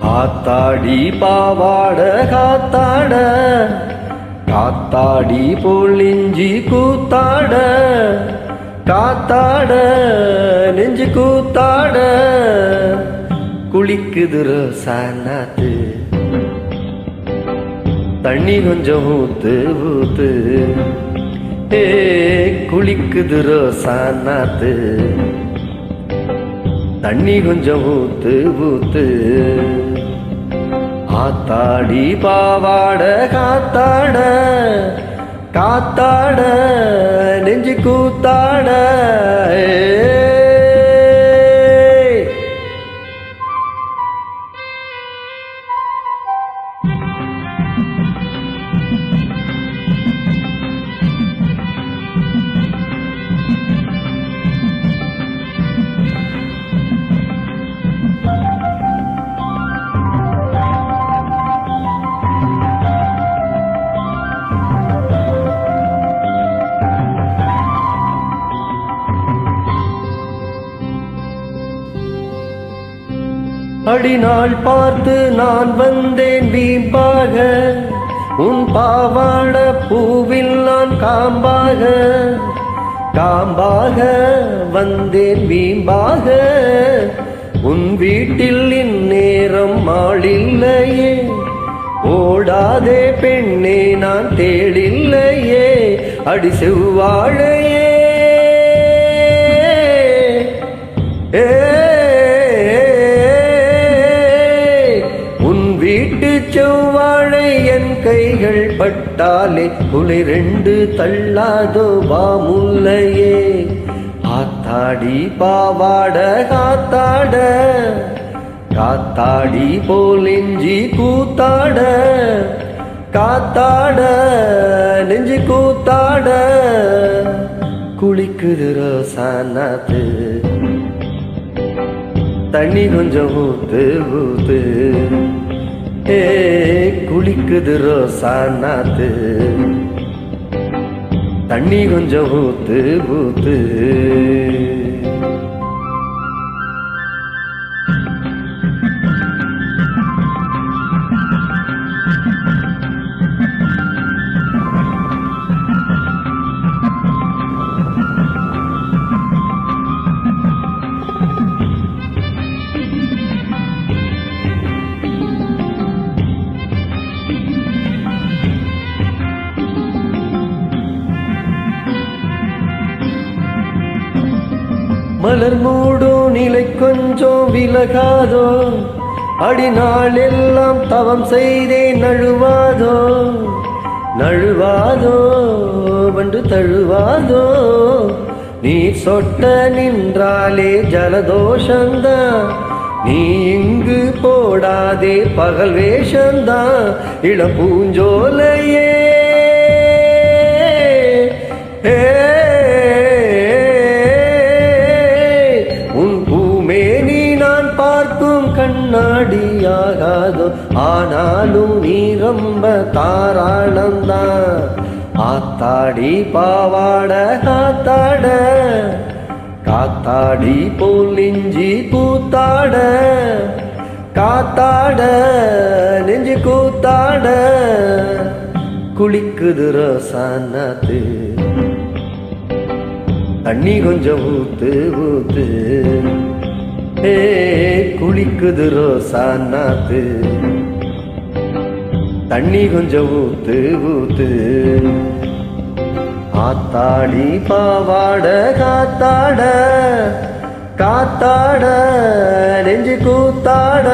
காத்தாடி பாவாட காத்தாட காத்தாடி பொழிஞ்சி கூத்தாட காத்தாட நெஞ்சு கூத்தாட குளிக்குது ரோசானாத்து தண்ணி கொஞ்சம் ஊத்து ஊத்து ஏ குளிக்குது ரோசானாத்து தண்ணி கொஞ்சம் ஊத்து ஊத்து ஆத்தாடி பாவாட காத்தாட காத்தாட நெஞ்சு கூத்தாட அடிநாள் பார்த்து நான் வந்தேன் வீம்பாக உன் பாவாட பூவில் நான் காம்பாக காம்பாக வந்தேன் வீம்பாக உன் வீட்டில் இந்நேரம் ஆளில்லையே ஓடாதே பெண்ணே நான் தேடில்லையே அடி செவ்வாழையே வீட்டு செவ்வாழை என் கைகள் பட்டாலே குளிரெண்டு தள்ளாதோ வாமுல்லையே ஆத்தாடி பாவாட காத்தாட காத்தாடி போலெஞ்சி கூத்தாட காத்தாட நெஞ்சு கூத்தாட குளிக்குது ரோசானாத்து தண்ணி கொஞ்சம் ஊத்து ஊத்து ஏ குளிக்குது ரோசானாத்து தண்ணி கொஞ்சம் ஊத்து ஊத்து மலர் மூடும் நிலை கொஞ்சம் விலகாதோ அடிநாள் எல்லாம் தவம் செய்தே நழுவாதோ நழுவாதோ வந்து தழுவாதோ நீ சொட்ட நின்றாலே ஜலதோஷந்தான் நீ இங்கு போடாதே பகல் வேஷந்தான் இளம் பூஞ்சோலையே கண்ணாடியாகாதோ ஆனாலும் நீ ரொம்ப தாராளம்தான் ஆத்தாடி பாவாட காத்தாட காத்தாடி பொழிஞ்சி கூத்தாட காத்தாட நெஞ்சு கூத்தாட குளிக்குது ரோசானாத்து தண்ணி கொஞ்சம் ஊத்து ஊத்து ஏ குளிக்குது ரோசானாத்து தண்ணி கொஞ்சம் ஊத்து ஊத்து ஆத்தாடி பாவாட காத்தாட காத்தாட நெஞ்சு கூத்தாட